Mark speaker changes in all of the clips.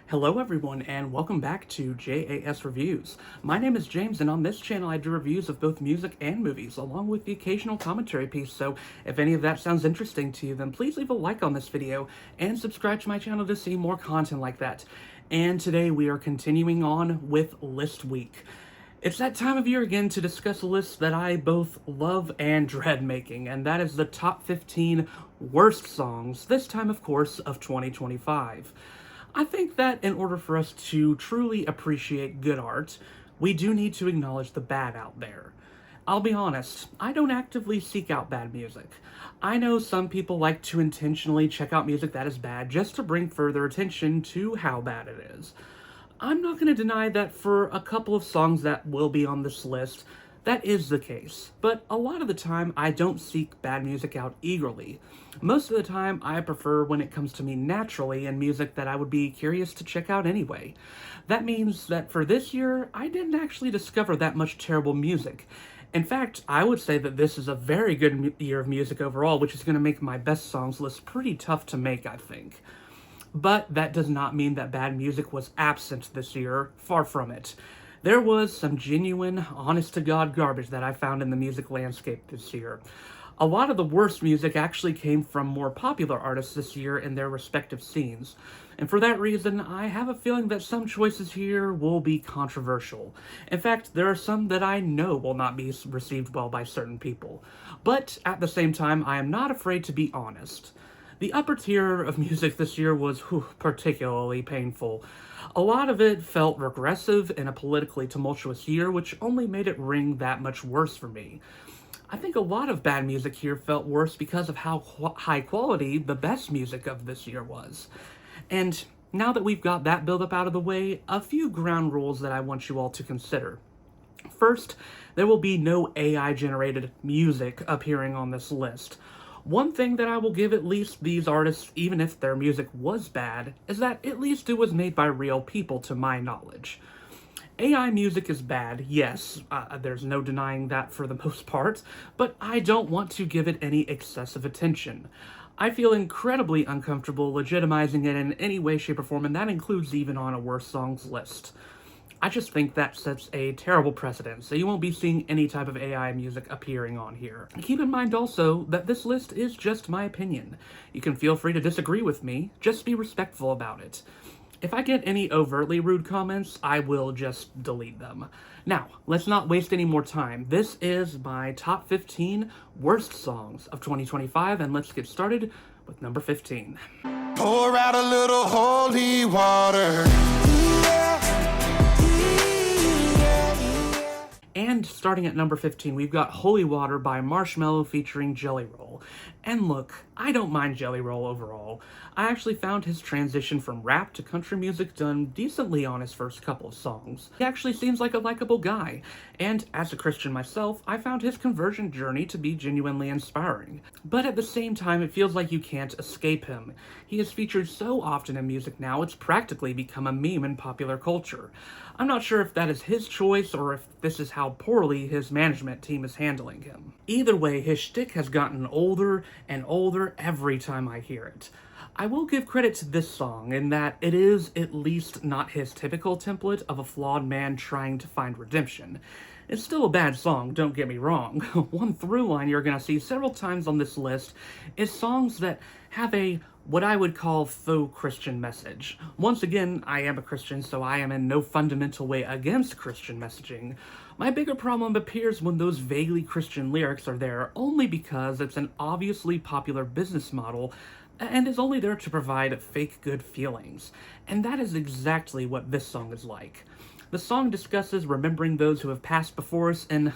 Speaker 1: Hello everyone and welcome back to JAS Reviews. My name is James and on this channel I do reviews of both music and movies along with the occasional commentary piece, so if any of that sounds interesting to you then please leave a like on this video and subscribe to my channel to see more content like that. And today we are continuing on with List Week. It's that time of year again to discuss a list that I both love and dread making, and that is the top 15 worst songs, this time of course of 2025. I think that in order for us to truly appreciate good art, we do need to acknowledge the bad out there. I'll be honest, I don't actively seek out bad music. I know some people like to intentionally check out music that is bad just to bring further attention to how bad it is. I'm not going to deny that for a couple of songs that will be on this list, that is the case, but a lot of the time I don't seek bad music out eagerly. Most of the time I prefer when it comes to me naturally and music that I would be curious to check out anyway. That means that for this year, I didn't actually discover that much terrible music. In fact, I would say that this is a very good year of music overall, which is going to make my best songs list pretty tough to make, I think. But that does not mean that bad music was absent this year, far from it. There was some genuine, honest-to-God garbage that I found in the music landscape this year. A lot of the worst music actually came from more popular artists this year in their respective scenes. And for that reason, I have a feeling that some choices here will be controversial. In fact, there are some that I know will not be received well by certain people. But at the same time, I am not afraid to be honest. The upper tier of music this year was particularly painful. A lot of it felt regressive in a politically tumultuous year, which only made it ring that much worse for me. I think a lot of bad music here felt worse because of how high quality the best music of this year was. And now that we've got that buildup out of the way, a few ground rules that I want you all to consider. First, there will be no AI-generated music appearing on this list. One thing that I will give at least these artists, even if their music was bad, is that at least it was made by real people to my knowledge. AI music is bad, yes, there's no denying that for the most part, but I don't want to give it any excessive attention. I feel incredibly uncomfortable legitimizing it in any way, shape, or form, and that includes even on a worst songs list. I just think that sets a terrible precedent, so you won't be seeing any type of AI music appearing on here. Keep in mind also that this list is just my opinion. You can feel free to disagree with me, just be respectful about it. If I get any overtly rude comments, I will just delete them. Now, let's not waste any more time. This is my top 15 worst songs of 2025, and let's get started with number 15.
Speaker 2: Pour out a little holy water.
Speaker 1: And starting at number 15, we've got Holy Water by Marshmello featuring Jelly Roll. And look, I don't mind Jelly Roll overall. I actually found his transition from rap to country music done decently on his first couple of songs. He actually seems like a likable guy, and as a Christian myself, I found his conversion journey to be genuinely inspiring. But at the same time, it feels like you can't escape him. He is featured so often in music now, it's practically become a meme in popular culture. I'm not sure if that is his choice or if this is how poorly his management team is handling him. Either way, his shtick has gotten older and older every time I hear it. I will give credit to this song in that it is at least not his typical template of a flawed man trying to find redemption. It's still a bad song, don't get me wrong. One through line you're gonna see several times on this list is songs that have a what I would call faux Christian message. Once again, I am a Christian, so I am in no fundamental way against Christian messaging. My bigger problem appears when those vaguely Christian lyrics are there only because it's an obviously popular business model and is only there to provide fake good feelings. And that is exactly what this song is like. The song discusses remembering those who have passed before us in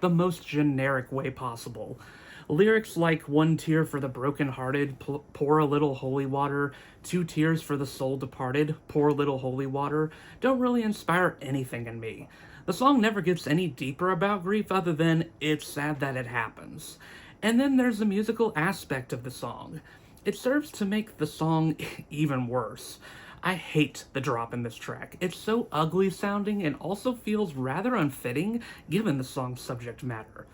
Speaker 1: the most generic way possible. Lyrics like 1 tear for the broken-hearted, pour a little holy water, 2 tears for the soul departed, pour a little holy water, don't really inspire anything in me. The song never gets any deeper about grief other than it's sad that it happens. And then there's the musical aspect of the song. It serves to make the song even worse. I hate the drop in this track. It's so ugly sounding and also feels rather unfitting given the song's subject matter.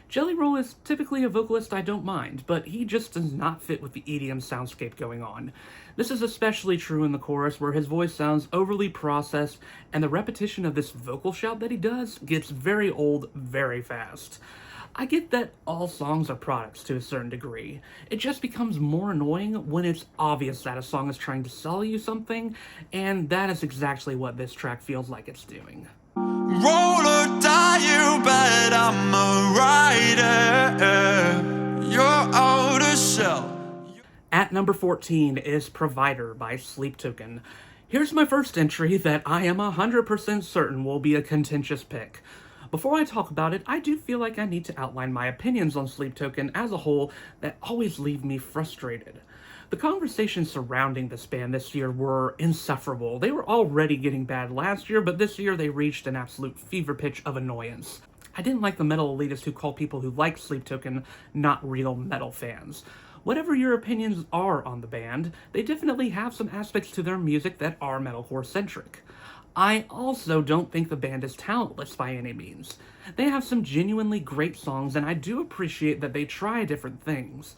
Speaker 1: Jelly Roll is typically a vocalist I don't mind, but he just does not fit with the EDM soundscape going on. This is especially true in the chorus, where his voice sounds overly processed, and the repetition of this vocal shout that he does gets very old very fast. I get that all songs are products to a certain degree. It just becomes more annoying when it's obvious that a song is trying to sell you something, and that is exactly what this track feels like it's doing.
Speaker 2: Roll or die, you bet I'm a rider. You're out of shell.
Speaker 1: At number 14 is Provider by Sleep Token. Here's my first entry that I am 100% certain will be a contentious pick. Before I talk about it, I do feel like I need to outline my opinions on Sleep Token as a whole that always leave me frustrated. The conversations surrounding this band this year were insufferable. They were already getting bad last year, but this year they reached an absolute fever pitch of annoyance. I didn't like the metal elitists who call people who like Sleep Token not real metal fans. Whatever your opinions are on the band, they definitely have some aspects to their music that are metalcore-centric. I also don't think the band is talentless by any means. They have some genuinely great songs, and I do appreciate that they try different things.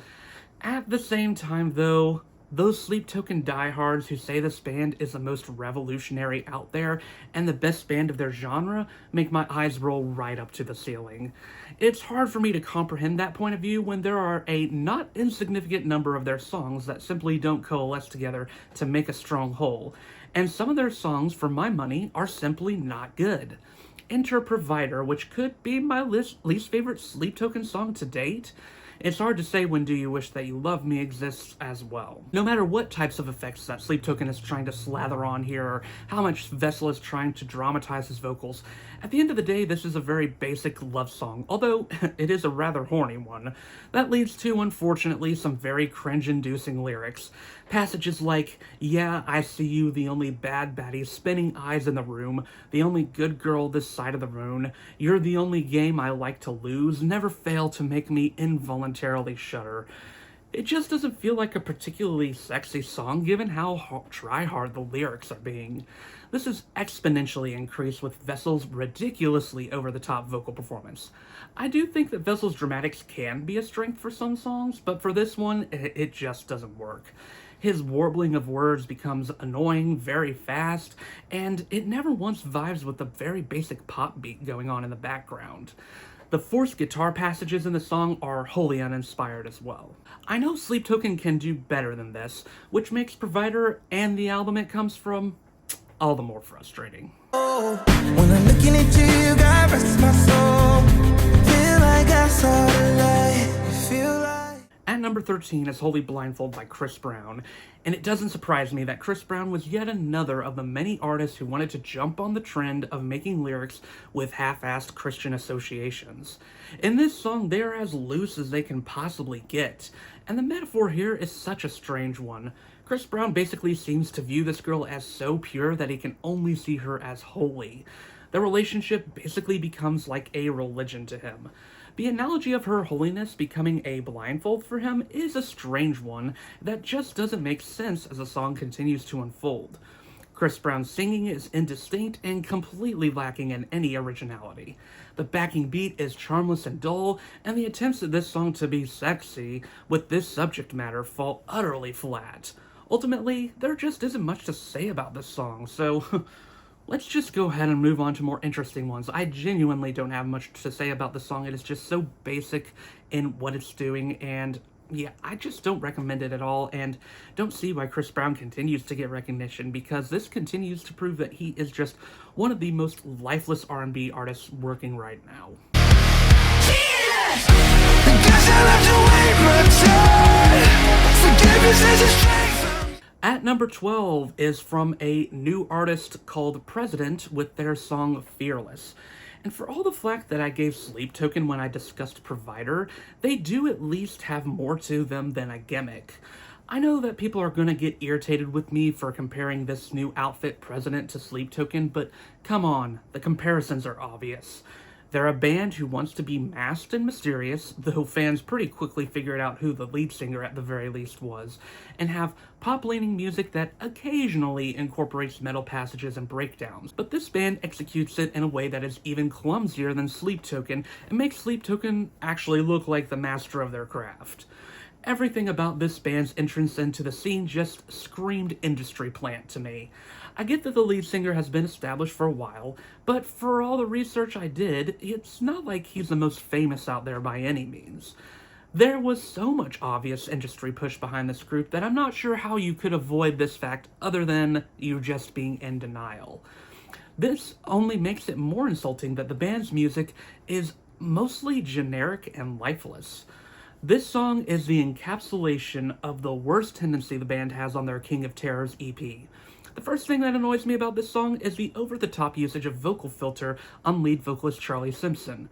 Speaker 1: At the same time, though, those Sleep Token diehards who say this band is the most revolutionary out there and the best band of their genre make my eyes roll right up to the ceiling. It's hard for me to comprehend that point of view when there are a not insignificant number of their songs that simply don't coalesce together to make a strong whole, and some of their songs, for my money, are simply not good. Enter Provider, which could be my least favorite Sleep Token song to date. It's hard to say when Do You Wish That You Love Me exists as well. No matter what types of effects that Sleep Token is trying to slather on here, or how much Vessel is trying to dramatize his vocals, at the end of the day, this is a very basic love song, although it is a rather horny one. That leads to, unfortunately, some very cringe-inducing lyrics. Passages like, "Yeah, I see you, the only bad baddie, spinning eyes in the room, the only good girl this side of the moon, you're the only game I like to lose, never fail to make me involuntarily shudder." It just doesn't feel like a particularly sexy song given how try-hard the lyrics are being. This is exponentially increased with Vessel's ridiculously over-the-top vocal performance. I do think that Vessel's dramatics can be a strength for some songs, but for this one, it just doesn't work. His warbling of words becomes annoying very fast, and it never once vibes with the very basic pop beat going on in the background. The forced guitar passages in the song are wholly uninspired as well. I know Sleep Token can do better than this, which makes Provider and the album it comes from all the more frustrating.
Speaker 3: Oh, when I'm looking at you, God rest my soul. Feel like I saw the light. Feel like
Speaker 1: At number 13 is Wholly Blindfold by Chris Brown, and it doesn't surprise me that Chris Brown was yet another of the many artists who wanted to jump on the trend of making lyrics with half-assed Christian associations. In this song, they are as loose as they can possibly get, and the metaphor here is such a strange one. Chris Brown basically seems to view this girl as so pure that he can only see her as holy. The relationship basically becomes like a religion to him. The analogy of her holiness becoming a blindfold for him is a strange one that just doesn't make sense as the song continues to unfold. Chris Brown's singing is indistinct and completely lacking in any originality. The backing beat is charmless and dull, and the attempts at this song to be sexy with this subject matter fall utterly flat. Ultimately, there just isn't much to say about this song, so let's just go ahead and move on to more interesting ones. I genuinely don't have much to say about the song. It is just so basic in what it's doing, and yeah, I just don't recommend it at all, and don't see why Chris Brown continues to get recognition, because this continues to prove that he is just one of the most lifeless R&B artists working right now. At number 12 is from a new artist called President with their song Fearless. And for all the flack that I gave Sleep Token when I discussed Provider, they do at least have more to them than a gimmick. I know that people are gonna get irritated with me for comparing this new outfit President to Sleep Token, but come on, the comparisons are obvious. They're a band who wants to be masked and mysterious, though fans pretty quickly figured out who the lead singer at the very least was, and have pop-leaning music that occasionally incorporates metal passages and breakdowns. But this band executes it in a way that is even clumsier than Sleep Token, and makes Sleep Token actually look like the master of their craft. Everything about this band's entrance into the scene just screamed industry plant to me. I get that the lead singer has been established for a while, but for all the research I did, it's not like he's the most famous out there by any means. There was so much obvious industry push behind this group that I'm not sure how you could avoid this fact other than you just being in denial. This only makes it more insulting that the band's music is mostly generic and lifeless. This song is the encapsulation of the worst tendency the band has on their King of Terrors EP. The first thing that annoys me about this song is the over-the-top usage of vocal filter on lead vocalist Charlie Simpson.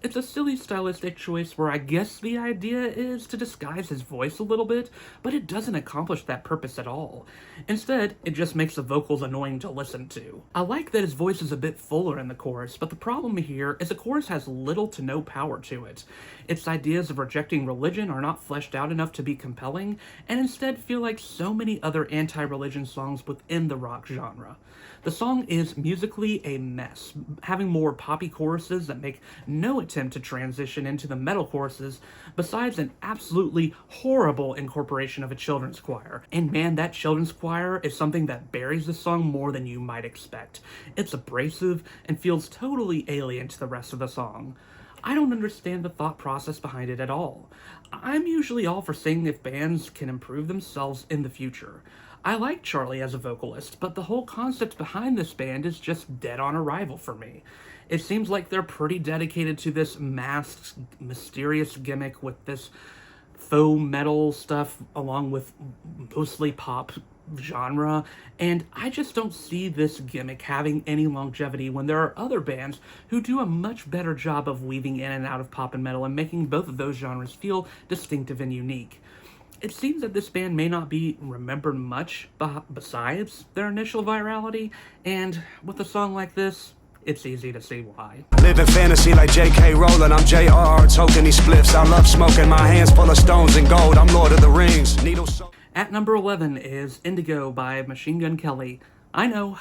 Speaker 1: It's a silly stylistic choice where I guess the idea is to disguise his voice a little bit, but it doesn't accomplish that purpose at all. Instead, it just makes the vocals annoying to listen to. I like that his voice is a bit fuller in the chorus, but the problem here is the chorus has little to no power to it. Its ideas of rejecting religion are not fleshed out enough to be compelling, and instead feel like so many other anti-religion songs within the rock genre. The song is musically a mess, having more poppy choruses that make no attempt to transition into the metal choruses, besides an absolutely horrible incorporation of a children's choir. And man, that children's choir is something that buries the song more than you might expect. It's abrasive and feels totally alien to the rest of the song. I don't understand the thought process behind it at all. I'm usually all for seeing if bands can improve themselves in the future. I like Charlie as a vocalist, but the whole concept behind this band is just dead on arrival for me. It seems like they're pretty dedicated to this masked, mysterious gimmick with this faux metal stuff along with mostly pop genre, and I just don't see this gimmick having any longevity when there are other bands who do a much better job of weaving in and out of pop and metal and making both of those genres feel distinctive and unique. It seems that this band may not be remembered much besides their initial virality, and with a song like this, it's easy to see why.
Speaker 4: Living fantasy like J.K. Rowling, I'm J.R.R. Tolkien, these spliffs. I love smoking, my hands full of stones and gold. I'm Lord of the Rings.
Speaker 1: At number 11 is Indigo by Machine Gun Kelly. I know.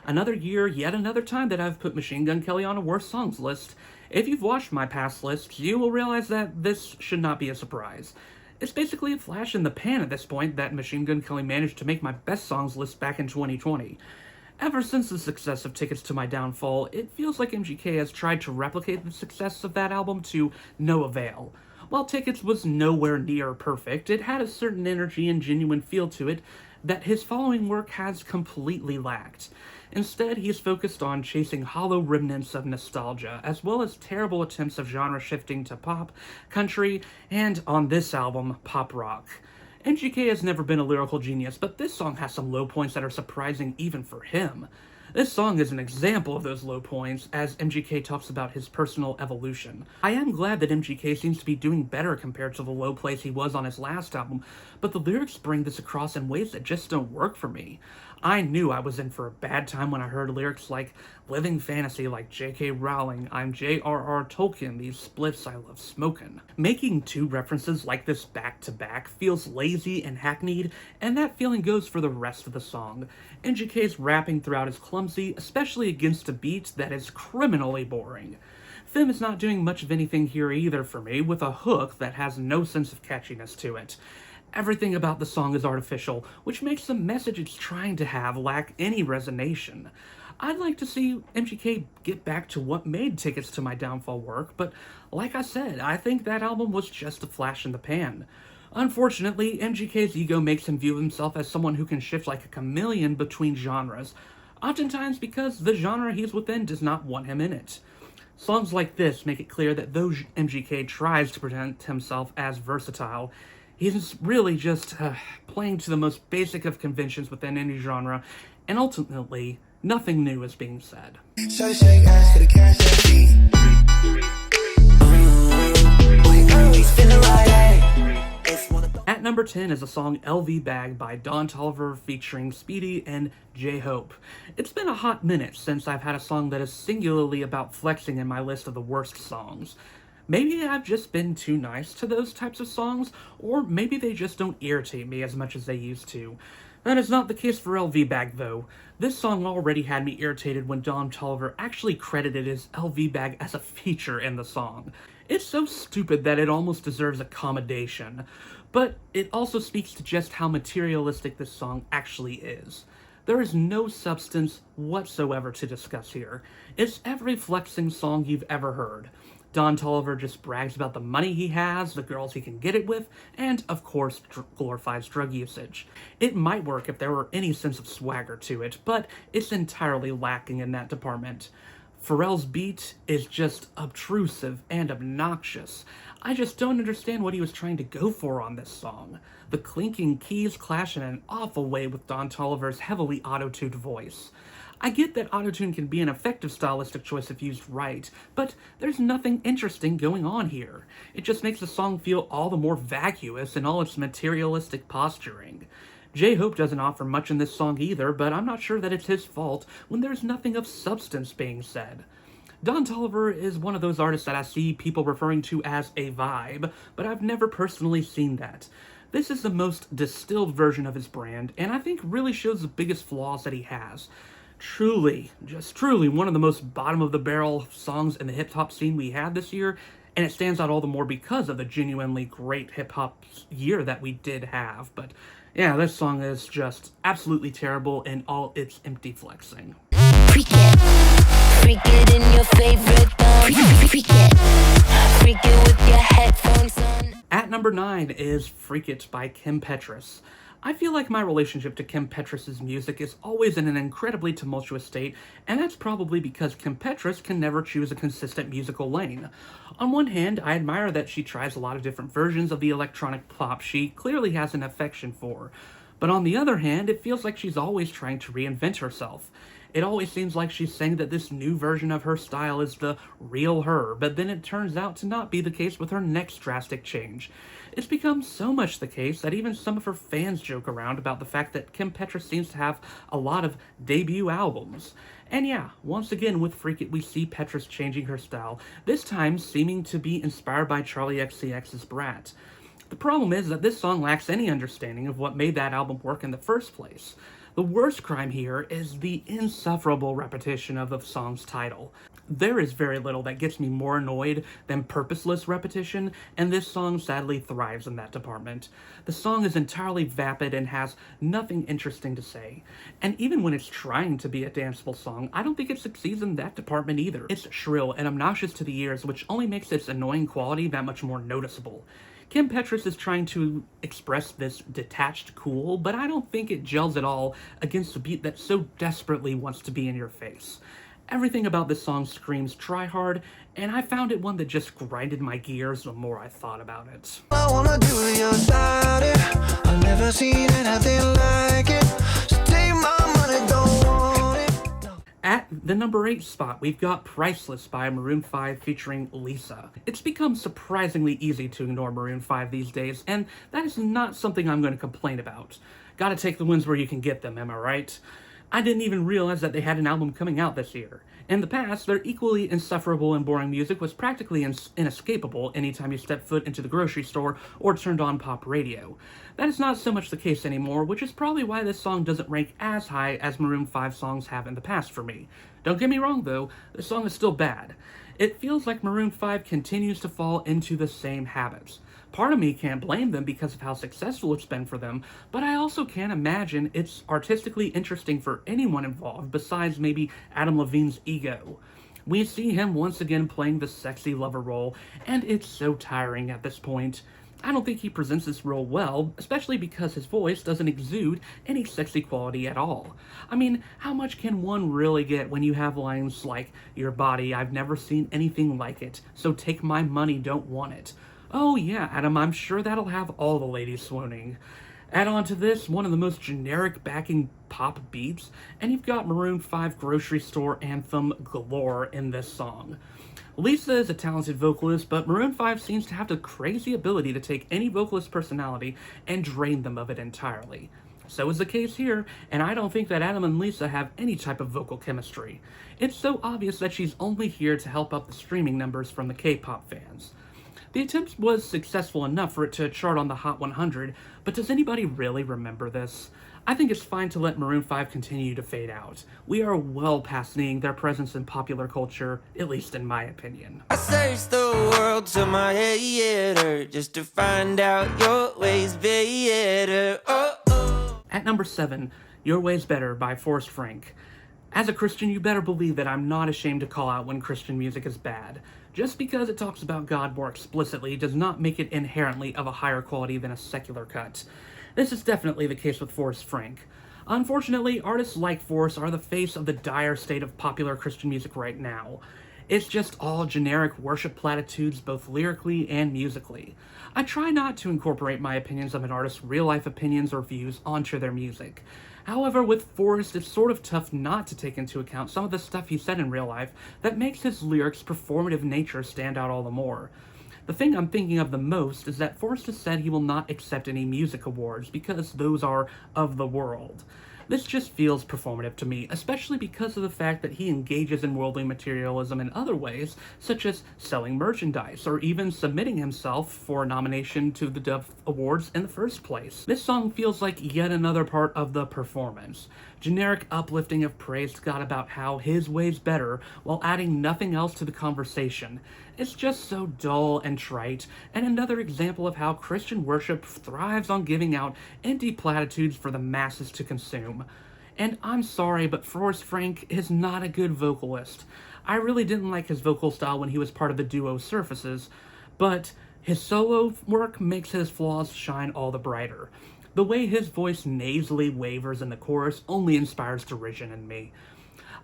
Speaker 1: Another year, yet another time that I've put Machine Gun Kelly on a worst songs list. If you've watched my past lists, you will realize that this should not be a surprise. It's basically a flash in the pan at this point that Machine Gun Kelly managed to make my best songs list back in 2020. Ever since the success of Tickets to My Downfall, it feels like MGK has tried to replicate the success of that album to no avail. While Tickets was nowhere near perfect, it had a certain energy and genuine feel to it that his following work has completely lacked. Instead, he is focused on chasing hollow remnants of nostalgia, as well as terrible attempts of genre shifting to pop, country, and, on this album, pop rock. MGK has never been a lyrical genius, but this song has some low points that are surprising even for him. This song is an example of those low points, as MGK talks about his personal evolution. I am glad that MGK seems to be doing better compared to the low place he was on his last album, but the lyrics bring this across in ways that just don't work for me. I knew I was in for a bad time when I heard lyrics like living fantasy like J.K. Rowling, I'm J.R.R. Tolkien, these spliffs I love smoking. Making two references like this back to back feels lazy and hackneyed, and that feeling goes for the rest of the song. MGK's rapping throughout is clumsy, especially against a beat that is criminally boring. Fim is not doing much of anything here either for me, with a hook that has no sense of catchiness to it. Everything about the song is artificial, which makes the message it's trying to have lack any resonation. I'd like to see MGK get back to what made Tickets to My Downfall work, but like I said, I think that album was just a flash in the pan. Unfortunately, MGK's ego makes him view himself as someone who can shift like a chameleon between genres, oftentimes because the genre he's within does not want him in it. Songs like this make it clear that though MGK tries to present himself as versatile, he's really just playing to the most basic of conventions within any genre, and ultimately, nothing new is being said. At number 10 is the song LV Bag by Don Toliver featuring Speedy and J-Hope. It's been a hot minute since I've had a song that is singularly about flexing in my list of the worst songs. Maybe I've just been too nice to those types of songs, or maybe they just don't irritate me as much as they used to. That is not the case for LV Bag, though. This song already had me irritated when Don Toliver actually credited his LV Bag as a feature in the song. It's so stupid that it almost deserves accommodation, but it also speaks to just how materialistic this song actually is. There is no substance whatsoever to discuss here. It's every flexing song you've ever heard. Don Toliver just brags about the money he has, the girls he can get it with, and, of course, glorifies drug usage. It might work if there were any sense of swagger to it, but it's entirely lacking in that department. Pharrell's beat is just obtrusive and obnoxious. I just don't understand what he was trying to go for on this song. The clinking keys clash in an awful way with Don Toliver's heavily auto-tuned voice. I get that autotune can be an effective stylistic choice if used right, but there's nothing interesting going on here. It just makes the song feel all the more vacuous in all its materialistic posturing. J-Hope doesn't offer much in this song either, but I'm not sure that it's his fault when there's nothing of substance being said. Don Toliver is one of those artists that I see people referring to as a vibe, but I've never personally seen that. This is the most distilled version of his brand, and I think really shows the biggest flaws that he has. Truly, just truly one of the most bottom-of-the-barrel songs in the hip-hop scene we had this year, and it stands out all the more because of the genuinely great hip-hop year that we did have. But yeah, this song is just absolutely terrible in all its empty flexing.
Speaker 5: Freak it in your favorite freak it with your headphones on.
Speaker 1: At number 9 is Freak It by Kim Petras. I feel like my relationship to Kim Petras' music is always in an incredibly tumultuous state, and that's probably because Kim Petras can never choose a consistent musical lane. On one hand, I admire that she tries a lot of different versions of the electronic pop she clearly has an affection for, but on the other hand, it feels like she's always trying to reinvent herself. It always seems like she's saying that this new version of her style is the real her, but then it turns out to not be the case with her next drastic change. It's become so much the case that even some of her fans joke around about the fact that Kim Petras seems to have a lot of debut albums. And yeah, once again with Freak It we see Petras changing her style, this time seeming to be inspired by Charli XCX's Brat. The problem is that this song lacks any understanding of what made that album work in the first place. The worst crime here is the insufferable repetition of the song's title. There is very little that gets me more annoyed than purposeless repetition, and this song sadly thrives in that department. The song is entirely vapid and has nothing interesting to say. And even when it's trying to be a danceable song, I don't think it succeeds in that department either. It's shrill and obnoxious to the ears, which only makes its annoying quality that much more noticeable. Kim Petras is trying to express this detached cool, but I don't think it gels at all against a beat that so desperately wants to be in your face. Everything about this song screams try hard, and I found it one that just grinded my gears the more I thought about it.
Speaker 3: I wanna do your body. I've never seen anything like it. So take my money, don't want it. No.
Speaker 1: At the number 8 spot, we've got Priceless by Maroon 5 featuring Lisa. It's become surprisingly easy to ignore Maroon 5 these days, and that is not something I'm going to complain about. Gotta take the wins where you can get them, am I right? I didn't even realize that they had an album coming out this year. In the past, their equally insufferable and boring music was practically inescapable anytime you stepped foot into the grocery store or turned on pop radio. That is not so much the case anymore, which is probably why this song doesn't rank as high as Maroon 5 songs have in the past for me. Don't get me wrong though, this song is still bad. It feels like Maroon 5 continues to fall into the same habits. Part of me can't blame them because of how successful it's been for them, but I also can't imagine it's artistically interesting for anyone involved besides maybe Adam Levine's ego. We see him once again playing the sexy lover role, and it's so tiring at this point. I don't think he presents this role well, especially because his voice doesn't exude any sexy quality at all. I mean, how much can one really get when you have lines like, "Your body, I've never seen anything like it, so take my money, don't want it." Oh yeah, Adam, I'm sure that'll have all the ladies swooning. Add on to this one of the most generic backing pop beats, and you've got Maroon 5 grocery store anthem galore in this song. Lisa is a talented vocalist, but Maroon 5 seems to have the crazy ability to take any vocalist's personality and drain them of it entirely. So is the case here, and I don't think that Adam and Lisa have any type of vocal chemistry. It's so obvious that she's only here to help up the streaming numbers from the K-pop fans. The attempt was successful enough for it to chart on the Hot 100, but does anybody really remember this? I think it's fine to let Maroon 5 continue to fade out. We are well past needing their presence in popular culture, at least in my opinion.
Speaker 3: I searched the world till my head hurt just to find out your ways better. Oh.
Speaker 1: At number 7, Your Way's Better by Forrest Frank. As a Christian, you better believe that I'm not ashamed to call out when Christian music is bad. Just because it talks about God more explicitly does not make it inherently of a higher quality than a secular cut. This is definitely the case with Forrest Frank. Unfortunately, artists like Forrest are the face of the dire state of popular Christian music right now. It's just all generic worship platitudes both lyrically and musically. I try not to incorporate my opinions of an artist's real-life opinions or views onto their music. However, with Forrest, it's sort of tough not to take into account some of the stuff he said in real life that makes his lyrics' performative nature stand out all the more. The thing I'm thinking of the most is that Forrest has said he will not accept any music awards because those are of the world. This just feels performative to me, especially because of the fact that he engages in worldly materialism in other ways, such as selling merchandise, or even submitting himself for a nomination to the Dove Awards in the first place. This song feels like yet another part of the performance. Generic uplifting of praise to God about how his way's better, while adding nothing else to the conversation. It's just so dull and trite, and another example of how Christian worship thrives on giving out empty platitudes for the masses to consume. And I'm sorry, but Forrest Frank is not a good vocalist. I really didn't like his vocal style when he was part of the duo Surfaces, but his solo work makes his flaws shine all the brighter. The way his voice nasally wavers in the chorus only inspires derision in me.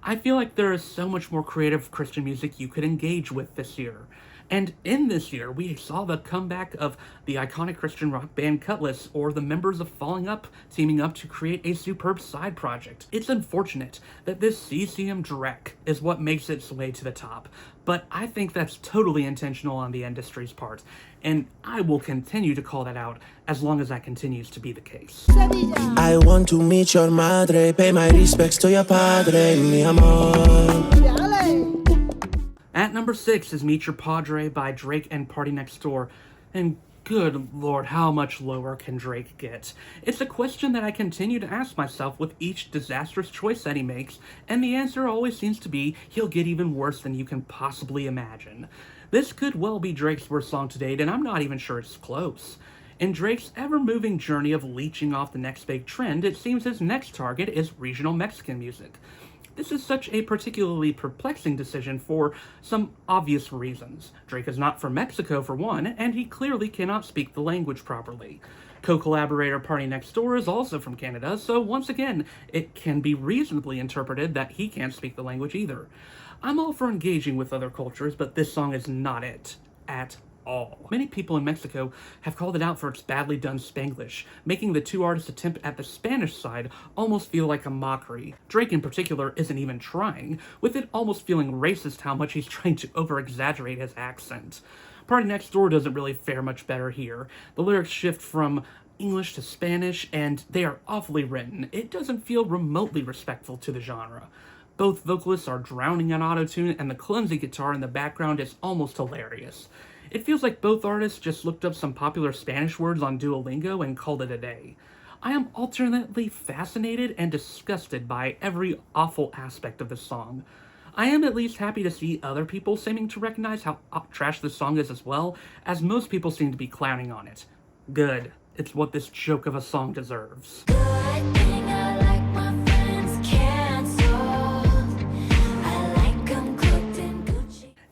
Speaker 1: I feel like there is so much more creative Christian music you could engage with this year. And in this year, we saw the comeback of the iconic Christian rock band Cutlass, or the members of Falling Up teaming up to create a superb side project. It's unfortunate that this CCM dreck is what makes its way to the top, but I think that's totally intentional on the industry's part, and I will continue to call that out as long as that continues to be the case.
Speaker 3: I want to meet your madre, pay my respects to your padre, mi amor.
Speaker 1: At number 6 is Meet Your Padre by Drake and Party Next Door, and good lord, how much lower can Drake get? It's a question that I continue to ask myself with each disastrous choice that he makes, and the answer always seems to be he'll get even worse than you can possibly imagine. This could well be Drake's worst song to date, and I'm not even sure it's close. In Drake's ever-moving journey of leeching off the next big trend, it seems his next target is regional Mexican music. This is such a particularly perplexing decision for some obvious reasons. Drake is not from Mexico, for one, and he clearly cannot speak the language properly. Co-collaborator Party Next Door is also from Canada, so once again, it can be reasonably interpreted that he can't speak the language either. I'm all for engaging with other cultures, but this song is not it. At all. Many people in Mexico have called it out for its badly done Spanglish, making the two artists' attempt at the Spanish side almost feel like a mockery. Drake in particular isn't even trying, with it almost feeling racist how much he's trying to over-exaggerate his accent. Party Next Door doesn't really fare much better here. The lyrics shift from English to Spanish, and they are awfully written. It doesn't feel remotely respectful to the genre. Both vocalists are drowning on autotune, and the clumsy guitar in the background is almost hilarious. It feels like both artists just looked up some popular Spanish words on Duolingo and called it a day. I am alternately fascinated and disgusted by every awful aspect of this song. I am at least happy to see other people seeming to recognize how trash this song is as well, as most people seem to be clowning on it. Good. It's what this joke of a song deserves.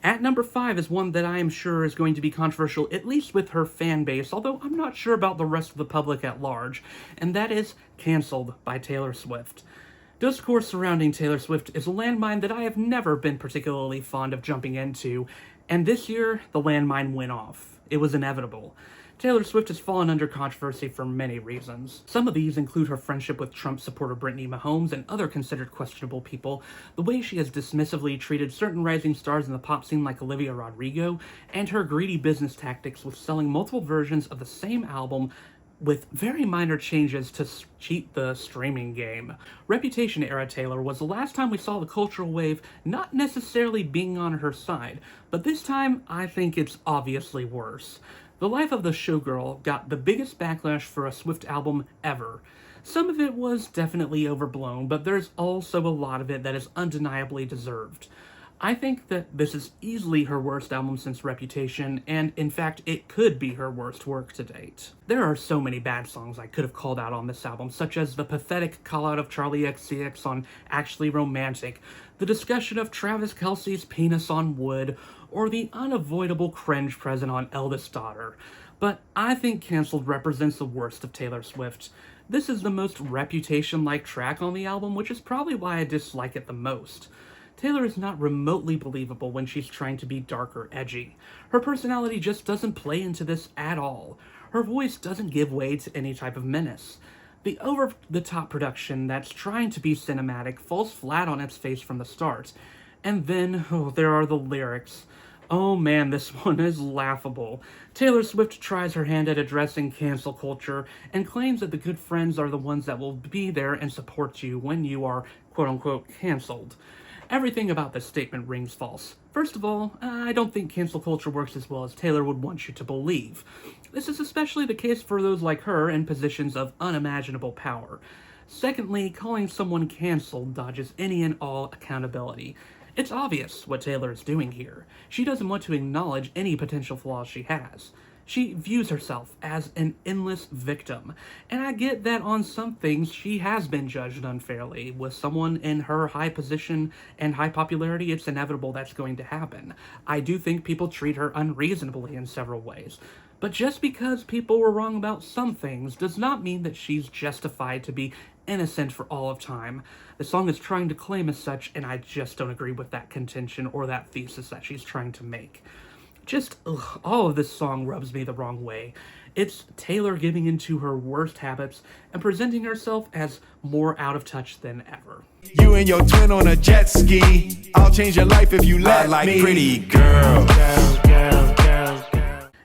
Speaker 1: At number 5 is one that I am sure is going to be controversial, at least with her fan base, although I'm not sure about the rest of the public at large, and that is Cancelled by Taylor Swift. Discourse surrounding Taylor Swift is a landmine that I have never been particularly fond of jumping into, and this year, the landmine went off. It was inevitable. Taylor Swift has fallen under controversy for many reasons. Some of these include her friendship with Trump supporter Brittany Mahomes and other considered questionable people, the way she has dismissively treated certain rising stars in the pop scene like Olivia Rodrigo, and her greedy business tactics with selling multiple versions of the same album with very minor changes to cheat the streaming game. Reputation-era Taylor was the last time we saw the cultural wave not necessarily being on her side, but this time I think it's obviously worse. The Life of the Showgirl got the biggest backlash for a Swift album ever. Some of it was definitely overblown, but there's also a lot of it that is undeniably deserved. I think that this is easily her worst album since Reputation, and in fact, it could be her worst work to date. There are so many bad songs I could have called out on this album, such as the pathetic call-out of Charlie XCX on Actually Romantic, the discussion of Travis Kelce's penis on Wood, or the unavoidable cringe present on Eldest Daughter. But I think Cancelled represents the worst of Taylor Swift. This is the most Reputation-like track on the album, which is probably why I dislike it the most. Taylor is not remotely believable when she's trying to be dark or edgy. Her personality just doesn't play into this at all. Her voice doesn't give way to any type of menace. The over-the-top production that's trying to be cinematic falls flat on its face from the start. And then, there are the lyrics. Oh man, this one is laughable. Taylor Swift tries her hand at addressing cancel culture and claims that the good friends are the ones that will be there and support you when you are quote-unquote canceled. Everything about this statement rings false. First of all, I don't think cancel culture works as well as Taylor would want you to believe. This is especially the case for those like her in positions of unimaginable power. Secondly, calling someone canceled dodges any and all accountability. It's obvious what Taylor is doing here. She doesn't want to acknowledge any potential flaws she has. She views herself as an endless victim, and I get that on some things she has been judged unfairly. With someone in her high position and high popularity, it's inevitable that's going to happen. I do think people treat her unreasonably in several ways. But just because people were wrong about some things does not mean that she's justified to be innocent for all of time. The song is trying to claim as such, and I just don't agree with that contention or that thesis that she's trying to make. All of this song rubs me the wrong way. It's Taylor giving into her worst habits and presenting herself as more out of touch than ever.
Speaker 6: You and your twin on a jet ski. I'll change your life if you let
Speaker 2: like
Speaker 6: me.
Speaker 2: pretty girl.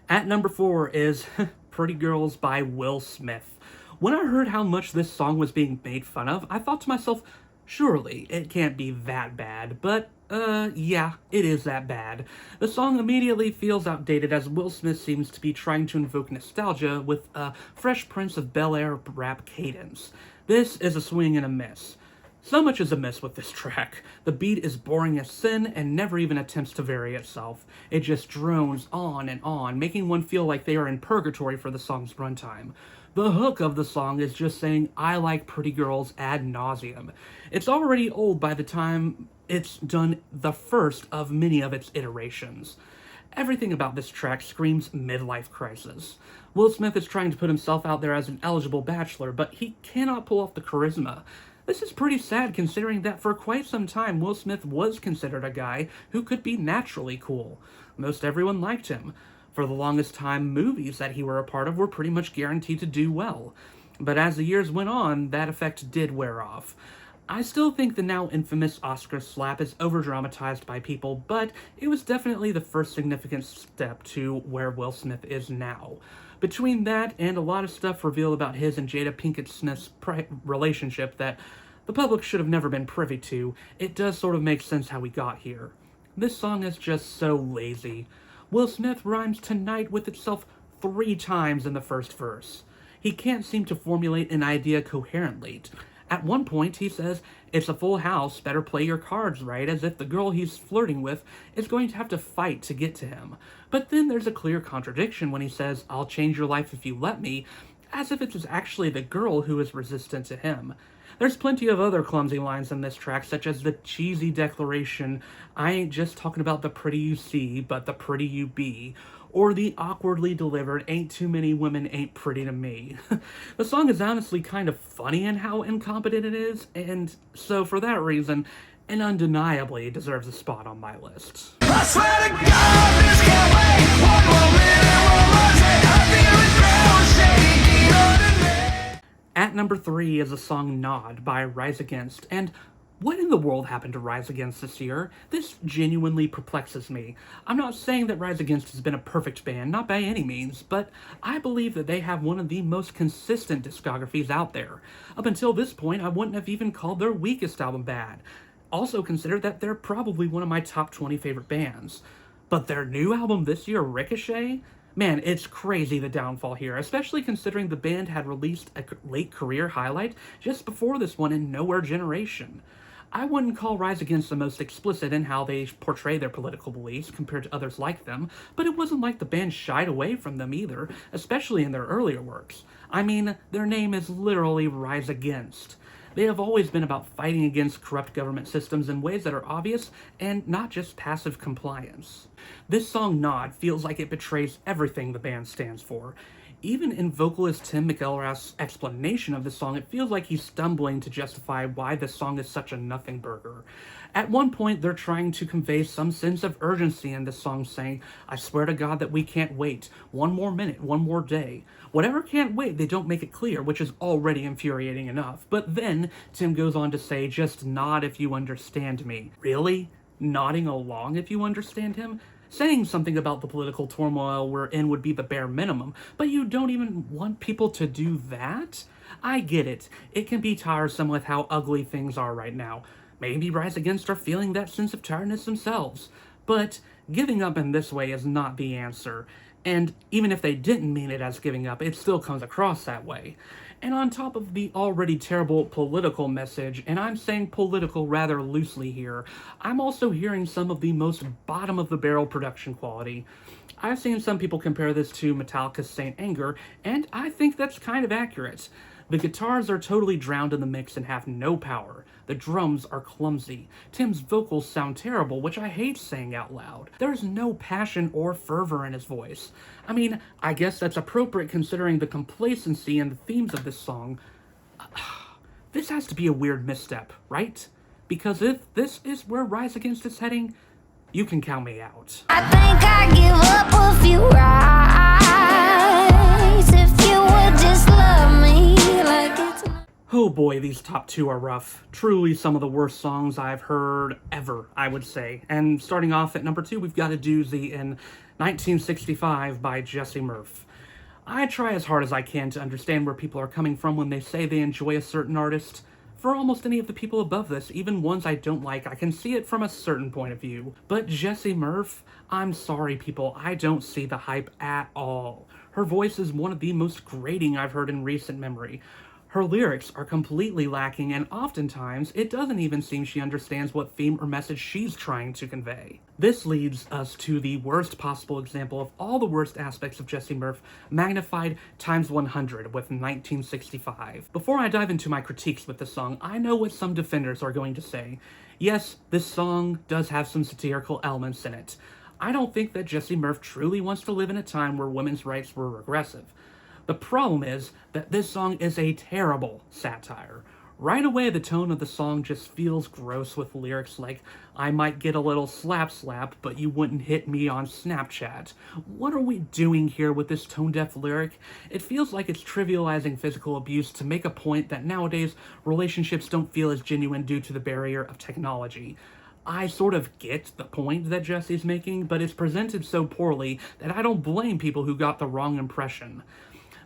Speaker 1: At number 4 is Pretty Girls by Will Smith. When I heard how much this song was being made fun of, I thought to myself, surely it can't be that bad, but yeah, it is that bad. The song immediately feels outdated as Will Smith seems to be trying to invoke nostalgia with a Fresh Prince of Bel-Air rap cadence. This is a swing and a miss. So much is amiss with this track. The beat is boring as sin and never even attempts to vary itself. It just drones on and on, making one feel like they are in purgatory for the song's runtime. The hook of the song is just saying, I like pretty girls ad nauseum. It's already old by the time it's done the first of many of its iterations. Everything about this track screams midlife crisis. Will Smith is trying to put himself out there as an eligible bachelor, but he cannot pull off the charisma. This is pretty sad considering that for quite some time Will Smith was considered a guy who could be naturally cool. Most everyone liked him. For the longest time, movies that he were a part of were pretty much guaranteed to do well. But as the years went on, that effect did wear off. I still think the now infamous Oscar slap is overdramatized by people, but it was definitely the first significant step to where Will Smith is now. Between that and a lot of stuff revealed about his and Jada Pinkett Smith's relationship that the public should have never been privy to, it does sort of make sense how we got here. This song is just so lazy. Will Smith rhymes tonight with itself 3 times in the first verse. He can't seem to formulate an idea coherently. At one point, he says, "It's a full house, better play your cards right," as if the girl he's flirting with is going to have to fight to get to him. But then there's a clear contradiction when he says, "I'll change your life if you let me," as if it's actually the girl who is resistant to him. There's plenty of other clumsy lines in this track, such as the cheesy declaration, "I ain't just talking about the pretty you see, but the pretty you be," or the awkwardly delivered, "ain't too many women ain't pretty to me." The song is honestly kind of funny in how incompetent it is, and so for that reason, it undeniably deserves a spot on my list.
Speaker 6: I swear to God, this can't wait. One more minute, we'll lose it. I feel it.
Speaker 1: At number 3 is the song Nod by Rise Against, and what in the world happened to Rise Against this year? This genuinely perplexes me. I'm not saying that Rise Against has been a perfect band, not by any means, but I believe that they have one of the most consistent discographies out there. Up until this point, I wouldn't have even called their weakest album bad. Also consider that they're probably one of my top 20 favorite bands. But their new album this year, Ricochet? Man, it's crazy the downfall here, especially considering the band had released a late career highlight just before this one in Nowhere Generation. I wouldn't call Rise Against the most explicit in how they portray their political beliefs compared to others like them, but it wasn't like the band shied away from them either, especially in their earlier works. I mean, their name is literally Rise Against. They have always been about fighting against corrupt government systems in ways that are obvious and not just passive compliance. This song, Nod, feels like it betrays everything the band stands for. Even in vocalist Tim McElrath's explanation of the song, it feels like he's stumbling to justify why this song is such a nothing burger. At one point, they're trying to convey some sense of urgency in this song, saying, "I swear to God that we can't wait. One more minute, one more day." Whatever can't wait, they don't make it clear, which is already infuriating enough. But then, Tim goes on to say, "Just nod if you understand me." Really? Nodding along if you understand him? Saying something about the political turmoil we're in would be the bare minimum, but you don't even want people to do that? I get it. It can be tiresome with how ugly things are right now. Maybe Rise Against are feeling that sense of tiredness themselves. But giving up in this way is not the answer. And even if they didn't mean it as giving up, it still comes across that way. And on top of the already terrible political message, and I'm saying political rather loosely here, I'm also hearing some of the most bottom-of-the-barrel production quality. I've seen some people compare this to Metallica's Saint Anger, and I think that's kind of accurate. The guitars are totally drowned in the mix and have no power. The drums are clumsy. Tim's vocals sound terrible, which I hate saying out loud. There's no passion or fervor in his voice. I mean, I guess that's appropriate considering the complacency and the themes of this song. This has to be a weird misstep, right? Because if this is where Rise Against is heading, you can count me out.
Speaker 5: I think I give up a few rides if you would just love me like it's not.
Speaker 1: Oh boy, these top 2 are rough. Truly some of the worst songs I've heard ever, I would say. And starting off at number 2, we've got a doozy in 1965 by Jesse Murph. I try as hard as I can to understand where people are coming from when they say they enjoy a certain artist. For almost any of the people above this, even ones I don't like, I can see it from a certain point of view. But Jesse Murph, I'm sorry people, I don't see the hype at all. Her voice is one of the most grating I've heard in recent memory. Her lyrics are completely lacking, and oftentimes, it doesn't even seem she understands what theme or message she's trying to convey. This leads us to the worst possible example of all the worst aspects of Jesse Murph, magnified times 100 with 1965. Before I dive into my critiques with the song, I know what some defenders are going to say. Yes, this song does have some satirical elements in it. I don't think that Jesse Murph truly wants to live in a time where women's rights were regressive. The problem is that this song is a terrible satire. Right away, the tone of the song just feels gross with lyrics like, "I might get a little slap, but you wouldn't hit me on Snapchat." What are we doing here with this tone-deaf lyric? It feels like it's trivializing physical abuse to make a point that nowadays relationships don't feel as genuine due to the barrier of technology. I sort of get the point that Jesse's making, but it's presented so poorly that I don't blame people who got the wrong impression.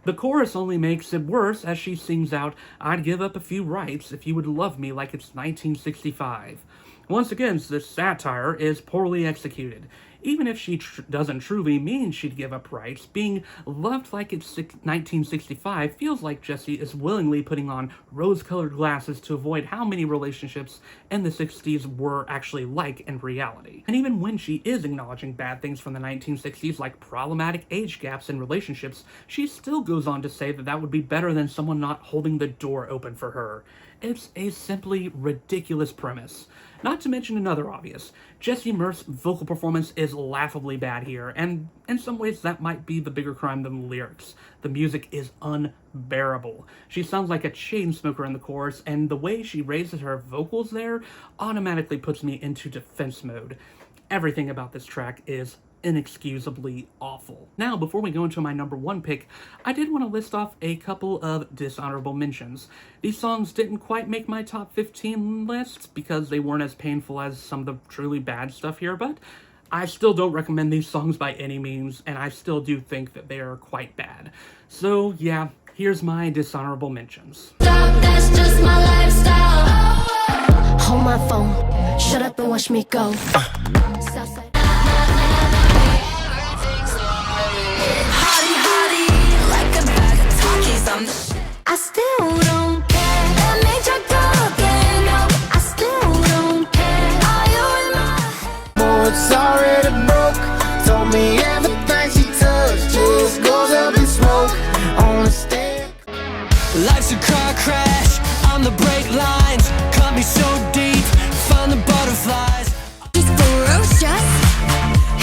Speaker 1: The chorus only makes it worse as she sings out, "I'd give up a few rights if you would love me like it's 1965. Once again, this satire is poorly executed. Even if she doesn't truly mean she'd give up rights, being loved like it's 1965 feels like Jesse is willingly putting on rose-colored glasses to avoid how many relationships in the 60s were actually like in reality. And even when she is acknowledging bad things from the 1960s, like problematic age gaps in relationships, she still goes on to say that that would be better than someone not holding the door open for her. It's a simply ridiculous premise. Not to mention another obvious. Jesse Murph's vocal performance is laughably bad here, and in some ways that might be the bigger crime than the lyrics. The music is unbearable. She sounds like a chain smoker in the chorus, and the way she raises her vocals there automatically puts me into defense mode. Everything about this track is inexcusably awful. Now, before we go into my number one pick, I did want to list off a couple of dishonorable mentions. These songs didn't quite make my top 15 list because they weren't as painful as some of the truly bad stuff here, but I still don't recommend these songs by any means, and I still do think that they are quite bad. So yeah, here's my dishonorable mentions.
Speaker 5: That's just my lifestyle. Hold my phone, shut up and watch me go. Southside. Hardy, hardy, like a bag of Takis, I'm the shit. I still don't care. That major talking, no, I still don't care. Are you in my head?
Speaker 3: Oh, it's already broke. Told me everything she touched just goes up in smoke. On the stand.
Speaker 7: Life's a car crash on the brake lines. Cut me so deep, find the butterflies.
Speaker 5: She's ferocious,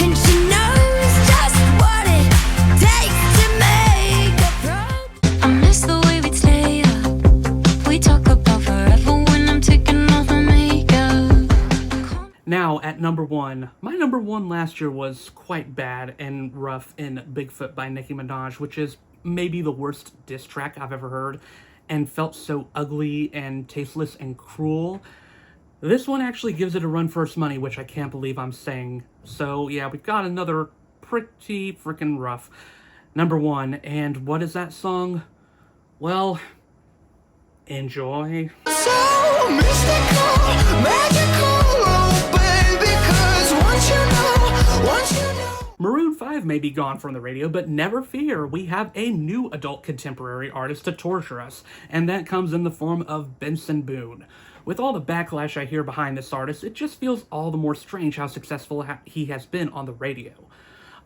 Speaker 5: and she knows just what it takes to make a pro. I miss the way we stay up. We talk about forever when I'm taking off my makeup.
Speaker 1: Now, at number one, my number one last year was quite bad and rough in Bigfoot by Nicki Minaj, which is maybe the worst diss track I've ever heard, and felt so ugly and tasteless and cruel. This one actually gives it a run for its money, which I can't believe I'm saying. So yeah, we've got another pretty freaking rough number one, and what is that song? Well, enjoy.
Speaker 3: So mystical, magical, oh baby, 'cause once you know.
Speaker 1: Maroon 5 may be gone from the radio, but never fear, we have a new adult contemporary artist to torture us, and that comes in the form of Benson Boone. With all the backlash I hear behind this artist, it just feels all the more strange how successful he has been on the radio.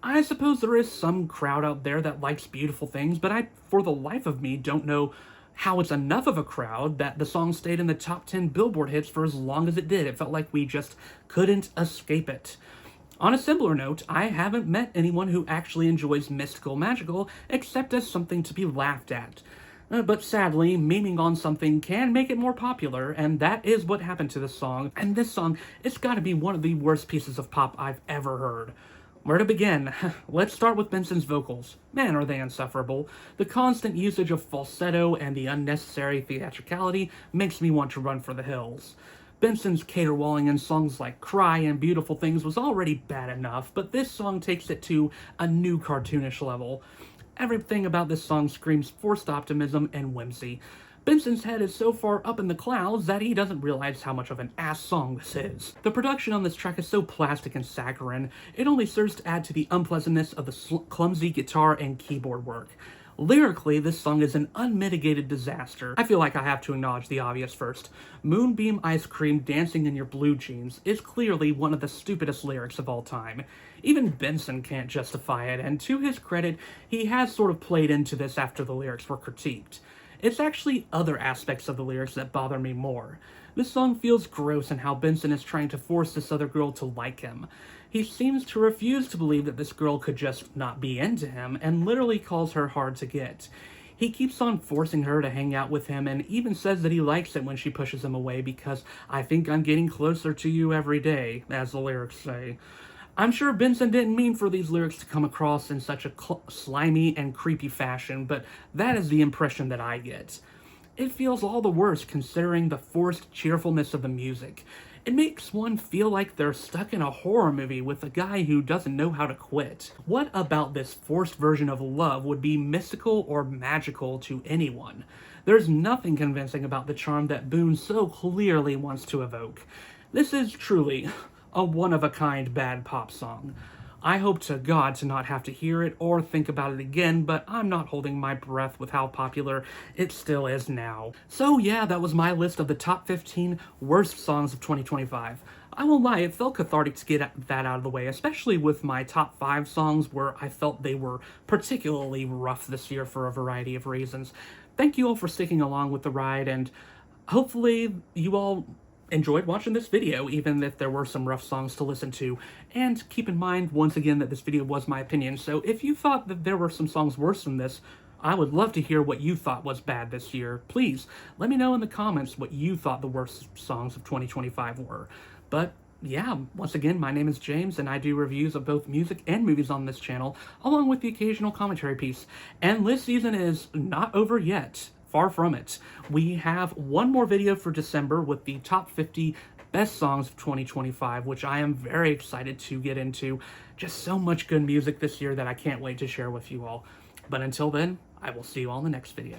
Speaker 1: I suppose there is some crowd out there that likes beautiful things, but I, for the life of me, don't know how it's enough of a crowd that the song stayed in the top 10 Billboard hits for as long as it did. It felt like we just couldn't escape it. On a similar note, I haven't met anyone who actually enjoys mystical magical except as something to be laughed at. But sadly, memeing on something can make it more popular, and that is what happened to this song. And this song, it's gotta be one of the worst pieces of pop I've ever heard. Where to begin? Let's start with Benson's vocals. Man, are they insufferable. The constant usage of falsetto and the unnecessary theatricality makes me want to run for the hills. Benson's caterwauling in songs like Cry and Beautiful Things was already bad enough, but this song takes it to a new cartoonish level. Everything about this song screams forced optimism and whimsy. Benson's head is so far up in the clouds that he doesn't realize how much of an ass song this is. The production on this track is so plastic and saccharine, it only serves to add to the unpleasantness of the clumsy guitar and keyboard work. Lyrically, this song is an unmitigated disaster. I feel like I have to acknowledge the obvious first. Moonbeam Ice Cream Dancing in Your Blue Jeans is clearly one of the stupidest lyrics of all time. Even Benson can't justify it, and to his credit, he has sort of played into this after the lyrics were critiqued. It's actually other aspects of the lyrics that bother me more. This song feels gross in how Benson is trying to force this other girl to like him. He seems to refuse to believe that this girl could just not be into him, and literally calls her hard to get. He keeps on forcing her to hang out with him, and even says that he likes it when she pushes him away because I think I'm getting closer to you every day, as the lyrics say. I'm sure Benson didn't mean for these lyrics to come across in such a slimy and creepy fashion, but that is the impression that I get. It feels all the worse considering the forced cheerfulness of the music. It makes one feel like they're stuck in a horror movie with a guy who doesn't know how to quit. What about this forced version of love would be mystical or magical to anyone? There's nothing convincing about the charm that Boone so clearly wants to evoke. This is truly a one-of-a-kind bad pop song. I hope to God to not have to hear it or think about it again, but I'm not holding my breath with how popular it still is now. So yeah, that was my list of the top 15 worst songs of 2025. I won't lie, it felt cathartic to get that out of the way, especially with my top 5 songs where I felt they were particularly rough this year for a variety of reasons. Thank you all for sticking along with the ride, and hopefully you all enjoyed watching this video, even if there were some rough songs to listen to. And keep in mind, once again, that this video was my opinion, so if you thought that there were some songs worse than this, I would love to hear what you thought was bad this year. Please, let me know in the comments what you thought the worst songs of 2025 were. But yeah, once again, my name is James, and I do reviews of both music and movies on this channel, along with the occasional commentary piece. And list season is not over yet. Far from it. We have one more video for December with the top 50 best songs of 2025, which I am very excited to get into. Just so much good music this year that I can't wait to share with you all. But until then, I will see you all in the next video.